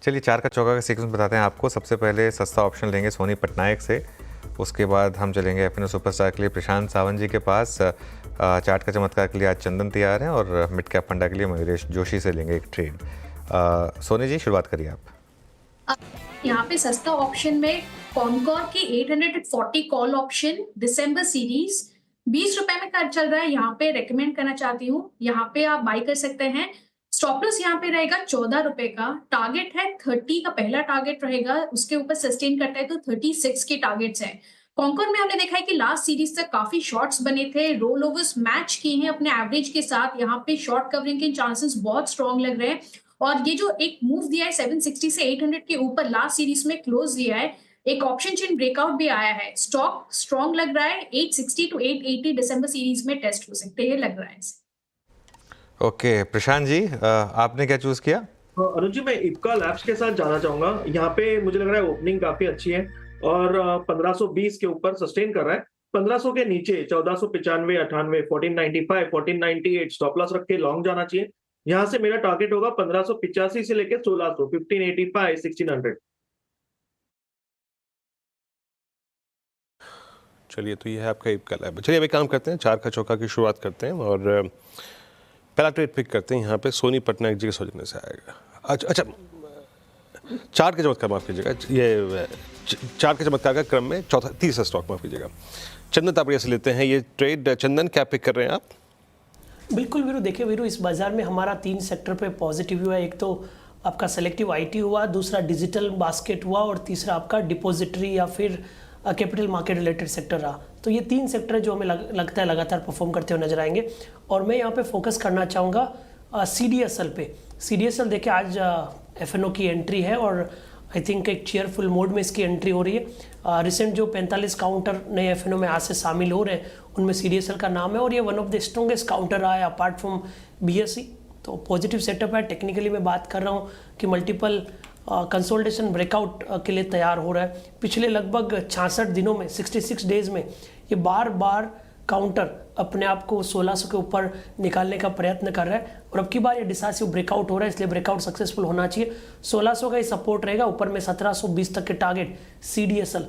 चलिए चार का चौका का सीक्वेंस बताते हैं आपको। सबसे पहले सस्ता ऑप्शन लेंगे सोनी पटनायक से, उसके बाद हम चलेंगे एफएनओ सुपरस्टार के लिए प्रशांत सावंत जी के पास, चार्ट का चमत्कार के लिए आज चंदन तैयार हैं, और मिड कैप फंडा के लिए मयूरेश जोशी से लेंगे एक ट्रेड। सोनी जी शुरुआत करिए आप। यहाँ पे सस्ता ऑप्शन में कॉनकॉर की 840 कॉल ऑप्शन दिसंबर सीरीज 20 रुपए में चल रहा है। यहाँ पे रेकमेंड करना चाहती हूँ, यहाँ पे आप बाई कर सकते हैं। स्टॉप लॉस यहाँ पे रहेगा 14 रुपए का, टारगेट है 30 का पहला टारगेट रहेगा, उसके ऊपर सस्टेन करता है तो 36 के टारगेट्स हैं। कॉन्कॉर में हमने देखा है कि लास्ट सीरीज तक काफी शॉर्ट्स बने थे, रोल ओवर्स मैच किए हैं अपने एवरेज के साथ। यहाँ पे शॉर्ट कवरिंग के चांसेस बहुत स्ट्रॉन्ग लग रहे हैं, और ये जो एक मूव दिया है 760 से 800 के ऊपर लास्ट सीरीज में क्लोज दिया है, एक ऑप्शन चेन ब्रेकआउट भी आया है, स्टॉक स्ट्रॉन्ग लग रहा है। 860 टू 880 दिसंबर सीरीज में टेस्ट हो सकते हैं, लग रहा है। ओके प्रशांत जी, आपने क्या चूज किया? अनुज जी, मैं इप्का लैब्स के साथ जाना चाहूंगा। यहाँ पे मुझे लग रहा है ओपनिंग काफी अच्छी है और 1520 के ऊपर सस्टेन कर रहा है। 1500 के नीचे 1495, 98, 1495, 1498 स्टॉप लॉस रख के लॉन्ग जाना चाहिए। यहाँ से मेरा टारगेट होगा 1585 से लेके 1600, 1585, 1600। चलिए, तो ये है आपका इप्का लैब। चलिए अभी काम करते हैं, चार का चौका की शुरुआत करते हैं और पहला ट्रेड पिक करते हैं। यहाँ पे सोनी पटनायक जी के सौजन्य से आएगा। अच्छा, चार के चमत्कार माफ़ कीजिएगा, ये चार के चमत्कार का क्रम में तीसरा स्टॉक माफ़ कीजिएगा। चंदन तापड़िया से लेते हैं ये ट्रेड। चंदन, क्या पिक कर रहे हैं आप? बिल्कुल वीरू, देखिए वीरू, इस बाजार में हमारा 3 सेक्टर पे पॉजिटिव हुआ है। एक तो आपका सेलेक्टिव आईटी हुआ, दूसरा डिजिटल बास्केट हुआ, और तीसरा आपका डिपॉजिटरी या फिर कैपिटल मार्केट रिलेटेड सेक्टर रहा। तो ये 3 सेक्टर है जो हमें लगता है लगातार परफॉर्म करते हुए नजर आएंगे। और मैं यहाँ पे फोकस करना चाहूँगा सीडीएसएल पे। सीडीएसएल देखिए आज एफएनओ की एंट्री है और आई थिंक एक चेयरफुल मोड में इसकी एंट्री हो रही है। रिसेंट जो 45 काउंटर नए एफएनओ में आज से शामिल हो रहे हैं उनमें सीडीएसएल का नाम है, और ये one of the strongest counter रहा है अपार्ट फ्रॉम बीएसई। तो पॉजिटिव सेटअप है। टेक्निकली मैं बात कर रहा हूँ कि मल्टीपल कंसोलिडेशन ब्रेकआउट के लिए तैयार हो रहा है। पिछले लगभग 66 दिनों में, 66 डेज में ये बार बार काउंटर अपने आप को 1600 के ऊपर निकालने का प्रयत्न कर रहा है, और अब की बार ये डिसाइसिव ब्रेकआउट हो रहा है, इसलिए ब्रेकआउट सक्सेसफुल होना चाहिए। 1600 का ही सपोर्ट रहेगा, ऊपर में 1720 तक के टारगेट सीडीएसएल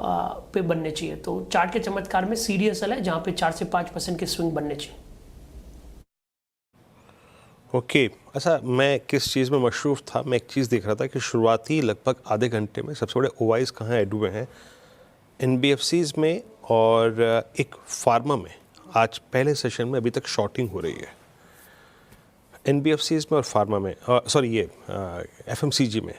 पे बनने चाहिए। तो चार्ट के चमत्कार में सीडीएसएल है जहाँ पे 4 से 5% के स्विंग बनने चाहिए। ओके, अच्छा, मैं किस चीज़ में मशरूफ़ था? मैं एक चीज़ देख रहा था कि शुरुआती लगभग आधे घंटे में सबसे बड़े ओवाइज कहाँ ऐड हुए हैं, एनबीएफसीज़ में और एक फार्मा में। आज पहले सेशन में अभी तक शॉर्टिंग हो रही है एनबीएफसीज़ में और फार्मा में, सॉरी ये एफएमसीजी में।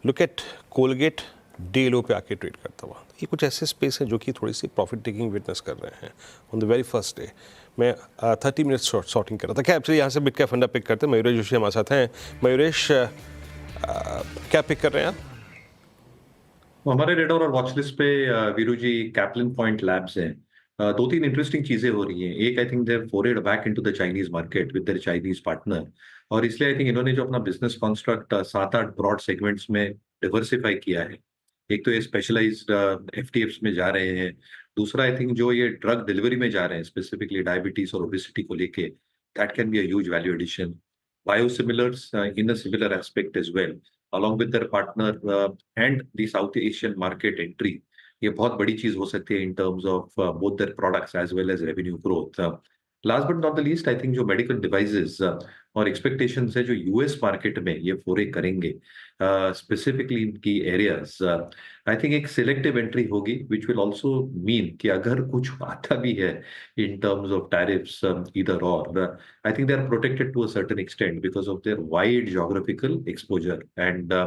लुक एट कोलगेट डे लो पे आके ट्रेड करता हुआ। ये कुछ ऐसे स्पेस हैं जो कि थोड़ी सी प्रॉफिट टेकिंग विटनेस कर रहे हैं on the very first day. मैं 30 मिनट्स शॉर्टिंग कर रहा था। क्या एक्चुअली यहाँ से मिड कैप फंडा पिक करते हैं। मयूरेश जोशी हमारे साथ हैं। मयूरेश, क्या पिक कर रहे हैं आप? हमारे रेडर और वॉच लिस्ट पे वीरू जी कैप्लिन पॉइंट लैब्स हैं। 2-3 इंटरेस्टिंग चीजें हो रही हैं। एक, I think they're forayed back into the Chinese market with their Chinese partner, और इसलिए आई थिंक इन्होंने जो अपना बिजनेस कॉन्स्ट्रक्ट 7-8 ब्रॉड सेगमेंट्स में डिवर्सिफाई किया है। एक तो ये स्पेशलाइज्ड एफटीएफ्स में जा रहे हैं। दूसरा, आई थिंक जो ये ड्रग डिलीवरी में जा रहे हैं, स्पेसिफिकली डायबिटीज और ओबेसिटी को लेके, that can be a huge value addition. Biosimilars in a similar aspect as well, along with their partner and the South Asian market entry, ये बहुत बड़ी चीज हो सकती है in terms of both their products as well as revenue growth. Last but not the least, I think जो medical devices और expectations है जो US मार्केट में ये फोरे करेंगे, स्पेसिफिकली इनकी एरियाज, आई थिंक एक सिलेक्टिव एंट्री होगी, विच विल ऑल्सो मीन कि अगर कुछ आता भी है in terms of tariffs, either or, I think they are protected to a certain extent because of their wide geographical exposure and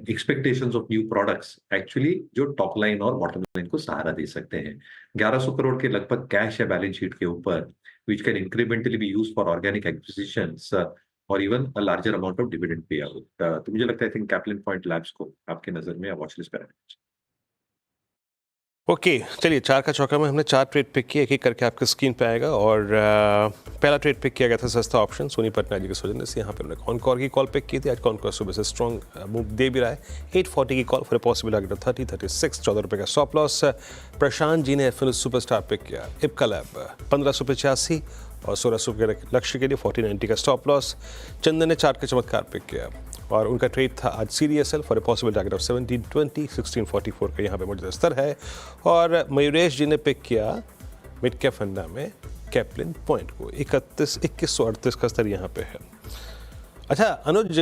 expectations of new products, actually जो top line और bottom line को सहारा दे सकते हैं। 1100 करोड़ के लगभग cash है balance sheet के ऊपर, which can incrementally be used for organic acquisitions or even a larger amount of dividend payout. तो मुझे लगता है I think Caplin Point labs को आपके नजर में वॉच लिस्ट पे रखना चाहिए। ओके, चलिए चार का चौका में हमने 4 ट्रेड पिक किए, एक एक करके आपके स्क्रीन पे आएगा। और पहला ट्रेड पिक किया गया था सस्ता ऑप्शन सोनी पटनायक जी के सौजन्य से। यहाँ पे हमने कॉनकॉर की कॉल पिक की थी। आज कॉनकॉर सुबह से स्ट्रॉन्ग मूव दे भी रहा है। 840 की call for a possible target 30, 36, 14 रुपये का स्टॉप लॉस। प्रशांत जी ने एफएनओ सुपरस्टार पिक किया। इप्का लैब 1585 और 1600 के लक्ष्य के लिए 1490 का स्टॉप लॉस। चंदन ने चार्ट के चमत्कार पिक किया और उनका ट्रेड था आज CDSL for a possible target of 1720, 1644 का यहाँ पे मौजूदा स्तर है। और मयूरेश जी ने पिक किया मिड कैप फंडा में कैप्लिन पॉइंट को 2138 का स्तर यहाँ पे है। अच्छा अनुज,